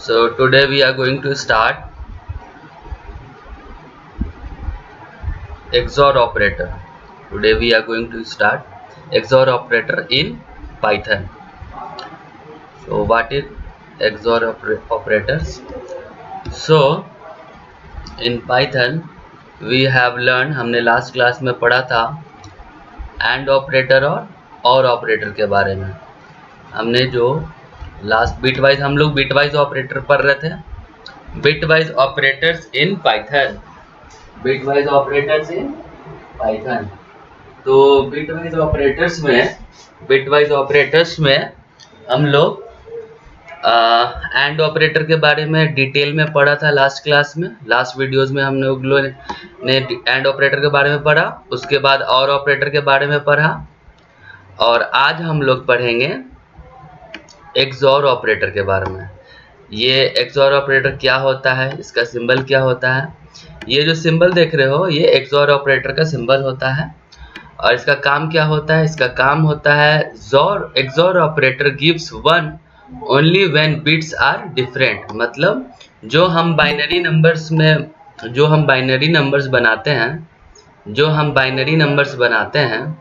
So today we are going to start XOR operator. Today we are going to start XOR operator in Python. So what is XOR operators? So in Python we have learned, हमने last class में पढ़ा था and operator और operator के बारे में। हमने जो लास्ट बिटवाइज हम लोग बिटवाइज ऑपरेटर पढ़ रहे थे, bitwise operators in Python, bitwise operators in Python. तो बिटवाइज ऑपरेटर्स में हम लोग एंड ऑपरेटर के बारे में डिटेल में पढ़ा था लास्ट क्लास में। लास्ट वीडियोस में हमने लोगों ने एंड ऑपरेटर के बारे में पढ़ा, उसके बाद और ऑपरेटर के बारे में पढ़ा, और आज हम लोग पढ़ेंगे एक्सॉर ऑपरेटर के बारे में। ये एक्सॉर ऑपरेटर क्या होता है, इसका सिंबल क्या होता है। ये जो सिंबल देख रहे हो ये एक्सॉर ऑपरेटर का सिंबल होता है, और इसका काम क्या होता है। इसका काम होता है XOR operator gives one only when bits are different. मतलब जो हम बाइनरी नंबर्स बनाते हैं,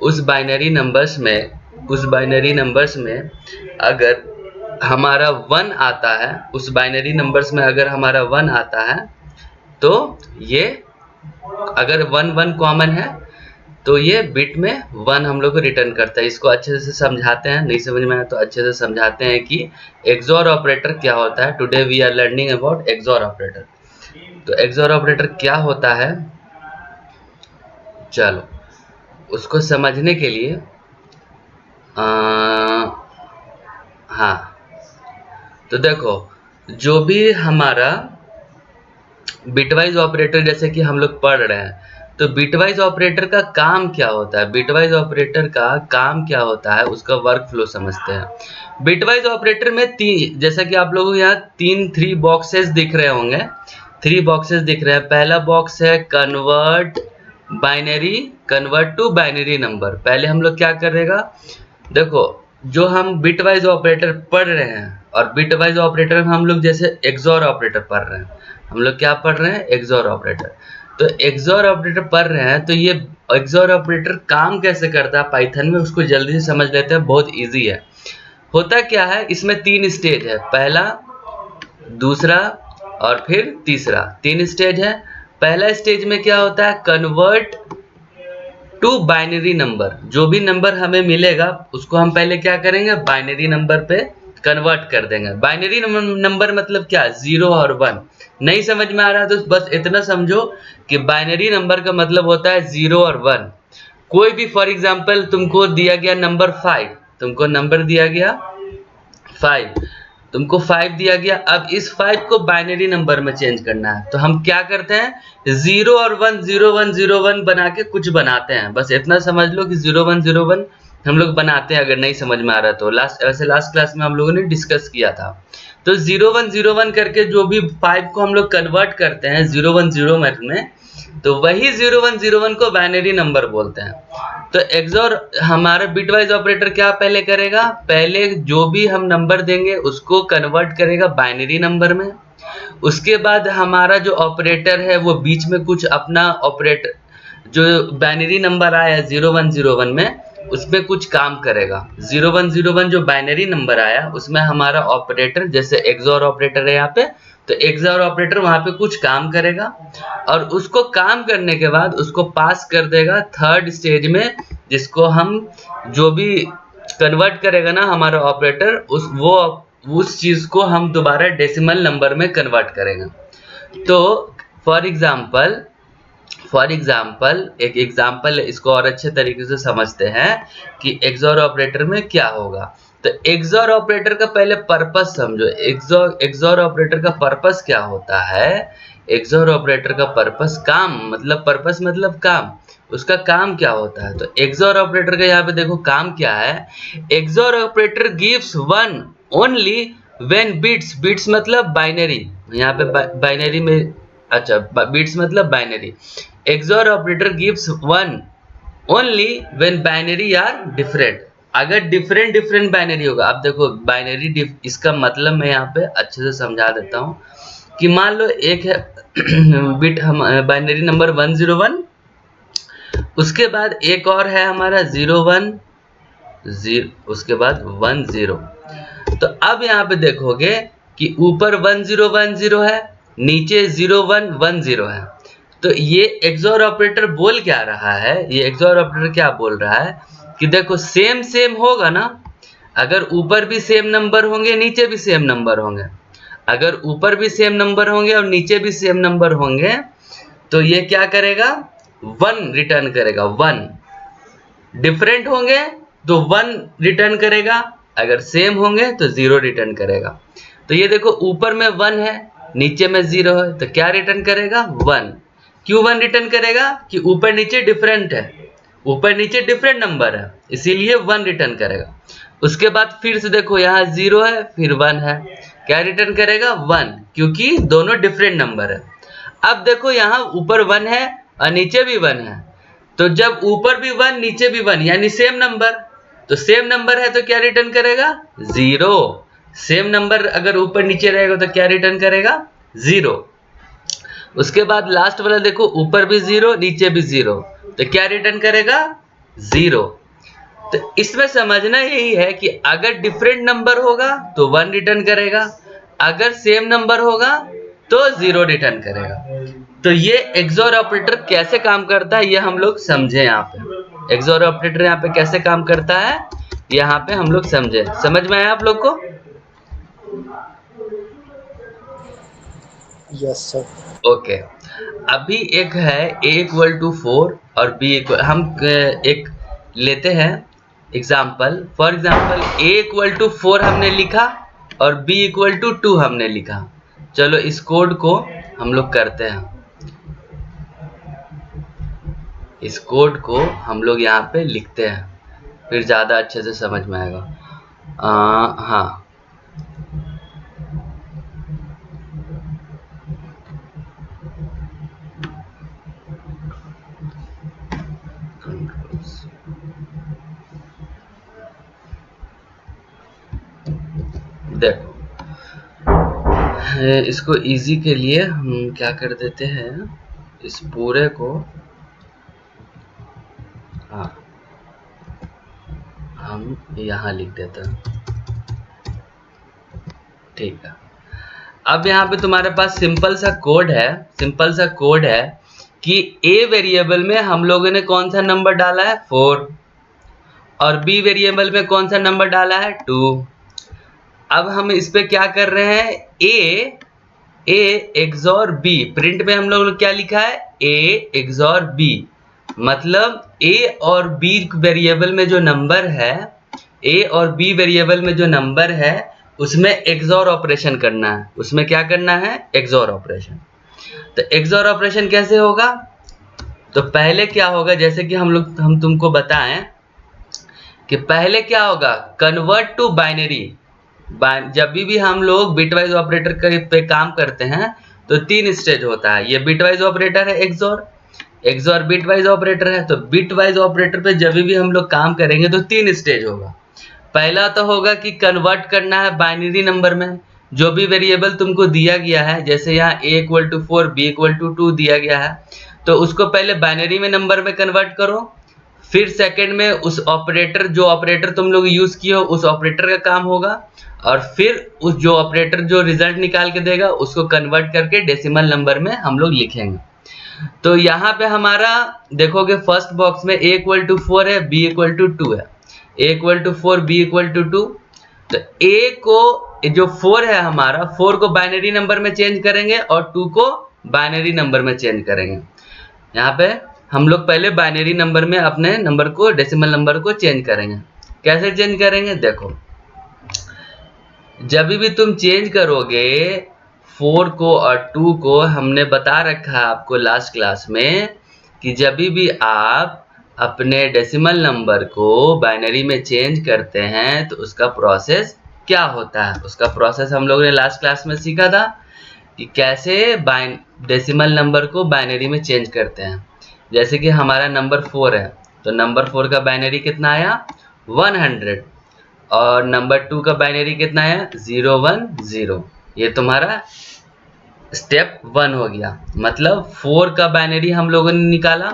उस बाइनरी नंबर्स में अगर हमारा 1 आता है, उस बाइनरी नंबर्स में अगर हमारा 1 आता है, तो ये अगर 1 कॉमन है तो ये बिट में 1 हम लोग को रिटर्न करता है। इसको अच्छे से समझाते हैं, नहीं समझ में आया तो अच्छे से समझाते हैं कि एक्सॉर ऑपरेटर क्या होता है। Today we are learning about XOR operator. तो एक्सॉर ऑपरेटर क्या होता है, चलो उसको समझने के लिए हाँ, तो देखो जो भी हमारा बिटवाइज ऑपरेटर जैसे कि हम लोग पढ़ रहे हैं, तो बिटवाइज ऑपरेटर का काम क्या होता है, उसका वर्क फ्लो समझते हैं। बिटवाइज ऑपरेटर में जैसा कि आप लोगों को यहाँ 3 बॉक्सेस दिख रहे होंगे, 3 बॉक्सेस दिख रहे हैं। पहला बॉक्स है कन्वर्ट टू बाइनरी नंबर। पहले हम लोग क्या करेगा, देखो जो हम बिटवाइज ऑपरेटर पढ़ रहे हैं, और बिटवाइज ऑपरेटर में हम लोग जैसे एक्सॉर ऑपरेटर पढ़ रहे हैं, हम लोग क्या पढ़ रहे हैं, एक्सॉर ऑपरेटर। तो एक्सॉर ऑपरेटर पढ़ रहे हैं, तो ये एक्सॉर ऑपरेटर काम कैसे करता है पाइथन में, उसको जल्दी से समझ लेते हैं। बहुत इजी है। होता क्या है, इसमें 3 स्टेज है, पहला, दूसरा और फिर तीसरा। 3 स्टेज है। पहला स्टेज में क्या होता है, कन्वर्ट टू बाइनरी नंबर। जो भी नंबर हमें मिलेगा उसको हम पहले क्या करेंगे, बाइनरी नंबर पे कन्वर्ट कर देंगे। बाइनरी नंबर मतलब क्या, 0 और 1। नहीं समझ में आ रहा है तो बस इतना समझो कि बाइनरी नंबर का मतलब होता है 0 और 1। कोई भी, फॉर एग्जांपल तुमको दिया गया नंबर 5, तुमको नंबर दिया गया 5, तुमको 5 दिया गया। अब इस 5 को बाइनरी नंबर में चेंज करना है, तो हम क्या करते हैं, 0 और 1 0 1 0 1 बना के कुछ बनाते हैं। बस इतना समझ लो कि 0 1 0 1 हम लोग बनाते हैं। अगर नहीं समझ में आ रहा तो लास्ट क्लास में हम लोगों ने डिस्कस किया था। तो 0 1 0 1 करके जो भी 5 को हम लोग कन्वर्ट करते हैं 0 1 0 1 में, तो वही 0 1 0 1 को बाइनरी नंबर बोलते हैं। तो एक्सॉर हमारा बिटवाइज ऑपरेटर क्या पहले करेगा, पहले जो भी हम नंबर देंगे उसको कन्वर्ट करेगा बाइनरी नंबर में। उसके बाद हमारा जो ऑपरेटर है वो बीच में कुछ अपना ऑपरेटर, जो बाइनरी नंबर आया 0 1 0 1 में, उसमें कुछ काम करेगा। 0 1 0 1 जो बाइनरी नंबर आया उसमें हमारा ऑपरेटर, जैसे एक्सॉर ऑपरेटर है यहाँ पे, तो एक्सॉर ऑपरेटर वहां पे कुछ काम करेगा, और उसको काम करने के बाद उसको पास कर देगा थर्ड स्टेज में, जिसको हम जो भी कन्वर्ट करेगा ना हमारा ऑपरेटर, उस चीज को हम दोबारा डेसिमल नंबर में कन्वर्ट करेंगे। तो फॉर एग्जाम्पल एक एग्जाम्पल, इसको और अच्छे तरीके से समझते हैं कि एक्सॉर ऑपरेटर में क्या होगा। तो एक्सॉर ऑपरेटर का पहले पर्पस समझो। एक्सॉर ऑपरेटर का पर्पस क्या होता है, एक्सॉर ऑपरेटर का पर्पस मतलब काम, उसका काम क्या होता है। तो एक्सॉर ऑपरेटर का यहाँ पे देखो काम क्या है, XOR operator gives one only when bits मतलब बाइनरी, यहाँ पे बाइनरी में, अच्छा बिट्स मतलब binary. XOR operator gives one only when binary are different. अगर डिफरेंट डिफरेंट बाइनरी होगा, अब देखो बाइनरी इसका मतलब मैं यहाँ पे अच्छे से समझा देता हूँ कि मान लो एक है बिट हम बाइनरी नंबर 101, उसके बाद एक और है हमारा 01 उसके बाद 10। तो अब यहाँ पे देखोगे कि ऊपर 1010 है, नीचे 0110 है। तो ये एक्सओर ऑपरेटर बोल क्या रहा है, ये एक्सओर ऑपरेटर क्या बोल रहा है कि देखो सेम सेम होगा ना, अगर ऊपर भी सेम नंबर होंगे नीचे भी सेम नंबर होंगे, अगर ऊपर भी सेम नंबर होंगे और नीचे भी सेम नंबर होंगे, तो ये क्या करेगा, 1 रिटर्न करेगा। 1 डिफरेंट होंगे तो 1 रिटर्न करेगा, अगर सेम होंगे तो 0 रिटर्न करेगा। तो ये देखो ऊपर में 1 है, नीचे में 0 है, तो क्या रिटर्न करेगा, 1। क्यों 1 रिटर्न करेगा कि ऊपर नीचे डिफरेंट है, ऊपर नीचे डिफरेंट नंबर है, इसीलिए 1 रिटर्न करेगा। उसके बाद फिर से देखो यहाँ 0 है फिर 1 है, क्या रिटर्न करेगा, 1, क्योंकि दोनों डिफरेंट नंबर है। अब देखो यहाँ ऊपर 1 है और नीचे भी 1 है, तो जब ऊपर भी 1 नीचे भी 1 यानी सेम नंबर, तो सेम नंबर है तो क्या रिटर्न करेगा, 0। सेम नंबर अगर ऊपर नीचे रहेगा तो क्या रिटर्न करेगा, 0। उसके बाद लास्ट वाला देखो ऊपर भी 0 नीचे भी 0, तो क्या रिटर्न करेगा, 0। तो इसमें समझना यही है कि अगर डिफरेंट नंबर होगा तो 1 रिटर्न करेगा, अगर सेम नंबर होगा तो 0 रिटर्न करेगा। तो ये एक्सओर ऑपरेटर कैसे काम करता है ये हम लोग समझे। यहाँ पे एक्सओर ऑपरेटर यहाँ पे कैसे काम करता है यहाँ पे हम लोग समझे, समझ में आया आप लोग को? Yes sir. ओके, अभी एक है a=4 और b हम एक लेते हैं एग्जाम्पल। फॉर एग्जाम्पल a=4 हमने लिखा और b=2 हमने लिखा। चलो इस कोड को हम लोग करते हैं, इस कोड को हम लोग यहाँ पे लिखते हैं, फिर ज़्यादा अच्छे से समझ में आएगा। हाँ, देखो इसको इजी के लिए हम क्या कर देते हैं, इस पूरे को हाँ हम यहाँ लिख देते हैं, ठीक है। अब यहाँ पे तुम्हारे पास सिंपल सा कोड है, सिंपल सा कोड है कि a वेरिएबल में हम लोगों ने कौन सा नंबर डाला है, 4, और b वेरिएबल में कौन सा नंबर डाला है, 2। अब हम इस पे क्या कर रहे हैं, a एक्सॉर b, प्रिंट में हम लोग ने क्या लिखा है, a एक्सॉर b, मतलब a और b वेरिएबल में जो नंबर है, a और b वेरिएबल में जो नंबर है उसमें एक्सॉर ऑपरेशन करना है, उसमें क्या करना है, एक्सॉर ऑपरेशन। तो एक्सॉर ऑपरेशन कैसे होगा, तो पहले क्या होगा, जैसे कि हम तुमको बताएं कि पहले क्या होगा, कन्वर्ट टू बाइनरी। जब भी हम लोग बिटवाइज ऑपरेटर पे काम करते हैं तो 3 स्टेज होता है। ये बिटवाइज ऑपरेटर है एक्सॉर, एक्सॉर बिटवाइज ऑपरेटर है। तो बिटवाइज ऑपरेटर पे जब भी हम लोग काम करेंगे तो 3 स्टेज होगा। पहला तो होगा कि कन्वर्ट करना है बाइनरी नंबर में, जो भी वेरिएबल तुमको दिया गया है, जैसे यहाँ a=4 b=2 दिया गया है, तो उसको पहले बाइनरी में नंबर में कन्वर्ट करो। फिर सेकंड में उस ऑपरेटर, जो ऑपरेटर तुम लोग यूज किए हो उस ऑपरेटर का काम होगा, और फिर उस जो ऑपरेटर जो रिजल्ट निकाल के देगा उसको कन्वर्ट करके डेसिमल नंबर में हम लोग लिखेंगे। तो यहाँ पे हमारा देखोगे फर्स्ट बॉक्स में a=4 है, b=2 है, a=4 b=2। तो a को जो 4 है हमारा, 4 को बाइनरी नंबर में चेंज करेंगे और 2 को बाइनरी नंबर में चेंज करेंगे। यहाँ पे हम लोग पहले बाइनरी नंबर में अपने नंबर को, डेसिमल नंबर को चेंज करेंगे। कैसे चेंज करेंगे, देखो जब भी तुम चेंज करोगे 4 को और 2 को, हमने बता रखा है आपको लास्ट क्लास में कि जब भी आप अपने डेसिमल नंबर को बाइनरी में चेंज करते हैं तो उसका प्रोसेस क्या होता है, उसका प्रोसेस हम लोगों ने लास्ट क्लास में सीखा था कि कैसे डेसिमल नंबर को बाइनरी में चेंज करते हैं। जैसे कि हमारा नंबर 4 है, तो नंबर 4 का बाइनरी कितना आया, 100 और नंबर 2 का बाइनरी कितना है 010। ये तुम्हारा स्टेप 1 हो गया। मतलब 4 का बाइनरी हम लोगों ने निकाला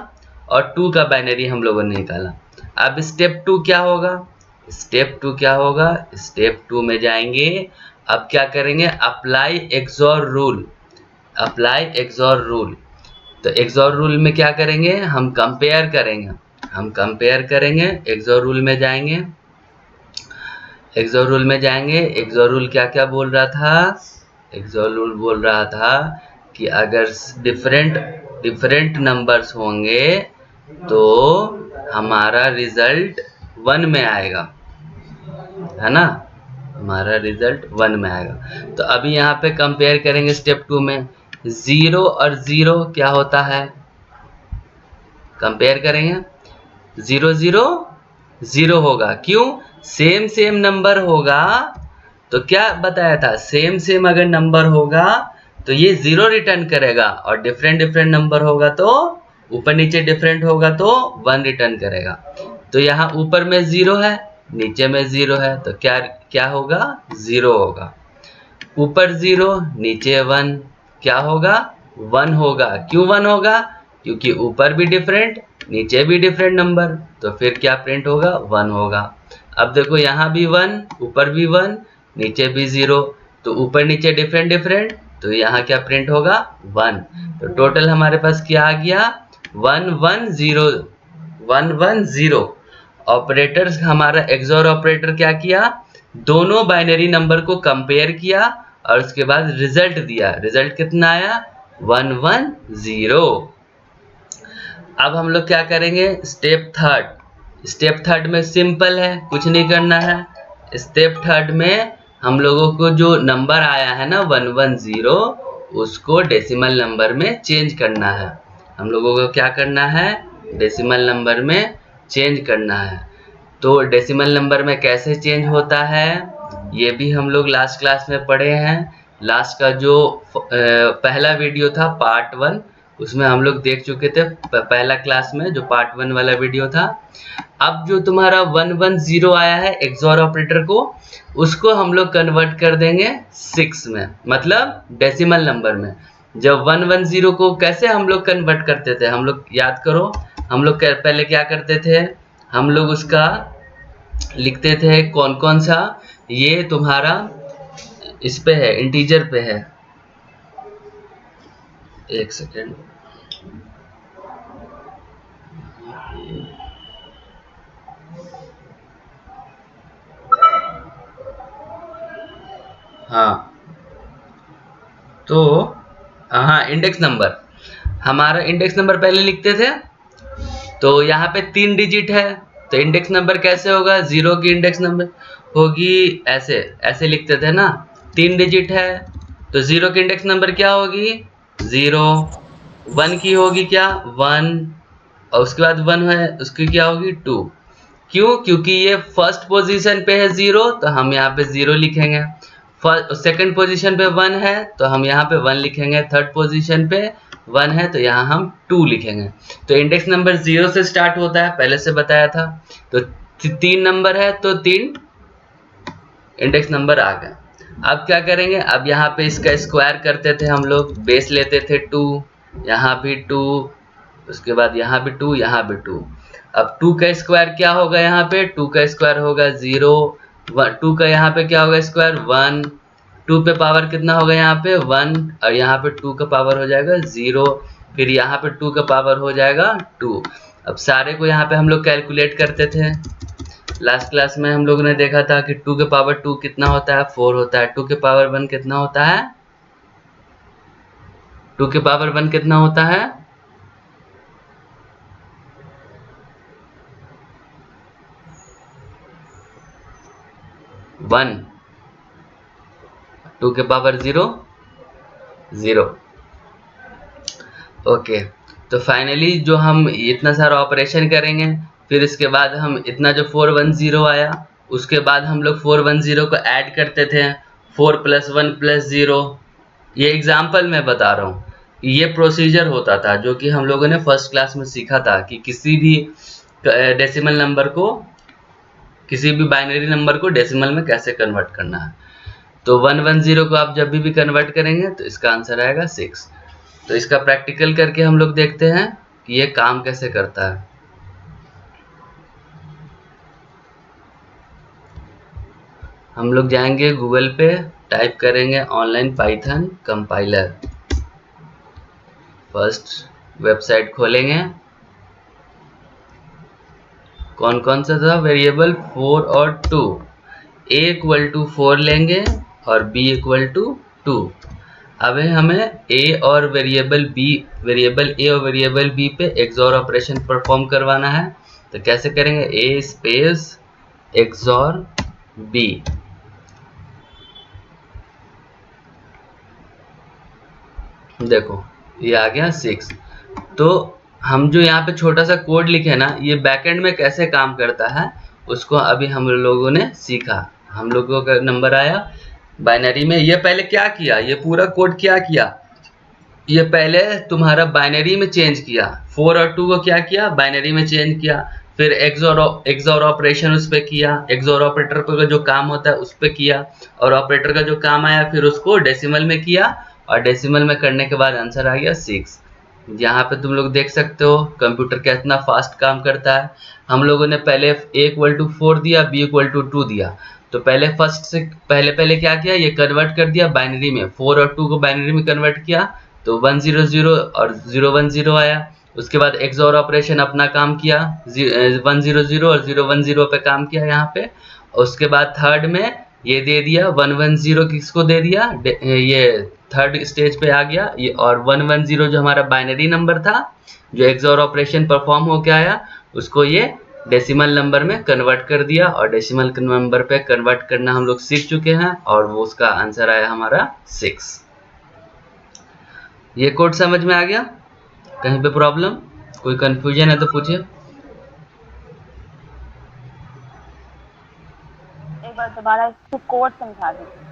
और 2 का बाइनरी हम लोगों ने निकाला। अब स्टेप 2 क्या होगा? स्टेप 2 क्या होगा? स्टेप 2 में जाएंगे। अब क्या करेंगे? Apply XOR rule. Apply XOR rule. तो एक्सओर रूल में क्या करेंगे? हम कंपेयर करेंगे। हम कंपेयर करेंगे। एक्सओर रूल में जाएंगे। एक्सओर रूल में जाएंगे। एक्सओर रूल क्या क्या बोल रहा था? एक्सओर रूल बोल रहा था कि अगर डिफरेंट नंबर्स होंगे तो हमारा रिजल्ट 1 में आएगा, है ना? हमारा रिजल्ट 1 में आएगा। तो अभी यहाँ पे कंपेयर करेंगे स्टेप 2 में। 0 और 0 क्या होता है? कंपेयर करेंगे। 0 0 0 होगा। क्यों? सेम नंबर होगा तो क्या बताया था? सेम अगर नंबर होगा तो ये 0 रिटर्न करेगा और डिफरेंट नंबर होगा तो ऊपर नीचे डिफरेंट होगा तो 1 रिटर्न करेगा। तो यहाँ ऊपर में 0 है, नीचे में 0 है, तो क्या होगा? 0 होगा। ऊपर 0 नीचे 1, क्या होगा? 1 होगा। क्यों 1 होगा? क्योंकि ऊपर भी डिफरेंट नीचे भी डिफरेंट नंबर, तो फिर क्या प्रिंट होगा? 1 होगा। अब देखो यहाँ भी 1, ऊपर भी 1, नीचे भी 0, तो ऊपर नीचे डिफरेंट, तो यहाँ क्या प्रिंट होगा? 1। तो टोटल हमारे पास क्या आ गया? 110। ऑपरेटर्स हमारा एक्सओर ऑपरेटर क्या किया? दोनों बाइनरी नंबर को कंपेयर किया और उसके बाद रिजल्ट दिया। रिजल्ट कितना आया? 110। अब हम लोग क्या करेंगे? Step third. स्टेप थर्ड में सिंपल है, कुछ नहीं करना है। स्टेप थर्ड में हम लोगों को जो नंबर आया है ना 110, उसको डेसिमल नंबर में चेंज करना है। हम लोगों को क्या करना है? डेसिमल नंबर में चेंज करना है। तो डेसिमल नंबर में कैसे चेंज होता है ये भी हम लोग लास्ट क्लास में पढ़े हैं। लास्ट का जो पहला वीडियो था पार्ट 1, उसमें हम लोग देख चुके थे पहला क्लास में जो पार्ट 1 वाला वीडियो था। अब जो तुम्हारा 110 आया है एक्सओर ऑपरेटर को, उसको हम लोग कन्वर्ट कर देंगे 6 में, मतलब डेसिमल नंबर में। जब 110 को कैसे हम लोग कन्वर्ट करते थे? हम लोग याद करो, हम लोग पहले क्या करते थे? हम लोग उसका लिखते थे कौन सा? ये तुम्हारा इस पे है, इंटीजर पे है। एक सेकेंड। हाँ, तो हाँ, इंडेक्स नंबर। हमारा इंडेक्स नंबर पहले लिखते थे, तो यहाँ पे 3 डिजिट है, तो इंडेक्स नंबर कैसे होगा? 0 की इंडेक्स नंबर होगी ऐसे लिखते थे ना, 3 डिजिट है, तो 0 की इंडेक्स नंबर क्या होगी? 0। 1 की होगी क्या? 1, और उसके बाद 1 है, उसकी क्या होगी? 2। क्यों? क्योंकि ये फर्स्ट पोजीशन पे है 0, तो हम यहाँ पे 0 लिखेंगे। सेकंड पोजीशन पे 1 है, तो हम यहाँ पे 1 लिखेंगे। थर्ड पोजीशन पे 1 है, तो यहाँ हम 2 लिखेंगे। तो इंडेक्स नंबर 0 से स्टार्ट होता है, पहले से बताया था। तो 3 नंबर है तो 3 इंडेक्स नंबर आ गए। अब क्या करेंगे? अब यहाँ पे इसका स्क्वायर करते थे हम लोग, बेस लेते थे 2, यहाँ भी 2, उसके बाद यहाँ भी 2, यहाँ भी 2। अब 2 का स्क्वायर क्या होगा? यहाँ पे 2 का स्क्वायर होगा 0। 2 का यहाँ पे क्या होगा स्क्वायर? 1। 2 पे पावर कितना होगा? यहाँ पे 1, और यहाँ पे 2 का पावर हो जाएगा 0, फिर यहाँ पे 2 का पावर हो जाएगा 2। अब सारे को यहाँ पे हम लोग कैलकुलेट करते थे। लास्ट क्लास में हम लोगों ने देखा था कि 2 के पावर 2 कितना होता है? 4 होता है। 2 के पावर 1 कितना होता है? 2 के पावर 1 कितना होता है? 1। 2 के पावर 0 0। ओके, तो फाइनली जो हम इतना सारा ऑपरेशन करेंगे, फिर इसके बाद हम इतना जो 410 आया, उसके बाद हम लोग 410 को ऐड करते थे। 4 + 1 + 0। ये एग्जाम्पल मैं बता रहा हूँ। ये प्रोसीजर होता था जो कि हम लोगों ने फर्स्ट क्लास में सीखा था कि किसी भी डेसिमल नंबर को किसी भी बाइनरी नंबर को डेसिमल में कैसे कन्वर्ट करना है। तो 110 को आप जब भी कन्वर्ट करेंगे तो इसका आंसर आएगा 6। तो इसका प्रैक्टिकल करके हम लोग देखते हैं कि ये काम कैसे करता है। हम लोग जाएंगे गूगल पे, टाइप करेंगे online Python compiler. First website खोलेंगे। कौन कौन सा था वेरिएबल 4 और 2। a इक्वल टू 4 लेंगे और b इक्वल टू 2। अब हमें a और वेरिएबल a और वेरिएबल b पे एक्सॉर ऑपरेशन परफॉर्म करवाना है। तो कैसे करेंगे, a स्पेस एक्सॉर b। देखो ये आ गया 6। तो हम जो यहाँ पे छोटा सा कोड लिखे ना, ये बैकएंड में कैसे काम करता है उसको अभी हम लोगों ने सीखा। हम लोगों का नंबर आया बाइनरी में। ये पहले क्या किया, ये पूरा कोड क्या किया, ये पहले तुम्हारा बाइनरी में चेंज किया। 4 और 2 को क्या किया, बाइनरी में चेंज किया। फिर एक्सॉर ऑपरेशन उस पर किया, एक्सॉर ऑपरेटर का जो काम होता है उस पर किया, और ऑपरेटर का जो काम आया फिर उसको डेसिमल में किया, और डेसिमल में करने के बाद आंसर आ गया 6। यहाँ पे तुम लोग देख सकते हो कंप्यूटर कितना फास्ट काम करता है। हम लोगों ने पहले a इक्वल टू 4 दिया, b इक्वल टू 2 दिया। तो पहले फर्स्ट से पहले क्या किया, ये कन्वर्ट कर दिया बाइनरी में। 4 और 2 को बाइनरी में कन्वर्ट किया तो 100 और 010 आया। उसके बाद एक्सॉर ऑपरेशन अपना काम किया, 100 और 010 पे काम किया यहाँ पे। उसके बाद थर्ड में ये दे दिया 110 किसको दे दिया, ये थर्ड स्टेज पे आ गया ये। और 110 जो हमारा बाइनरी नंबर था जो एक्सॉर ऑपरेशन परफॉर्म होके आया, उसको ये डेसिमल नंबर में कन्वर्ट कर दिया, और डेसिमल नंबर पे कन्वर्ट करना हम लोग सीख चुके हैं, और वो उसका आंसर आया हमारा 6। ये कोड समझ में आ गया? कहीं पे प्रॉब्लम, कोई कंफ्यूजन है तो पूछिए। एक बार दोबारा इसको कोड समझा दीजिए।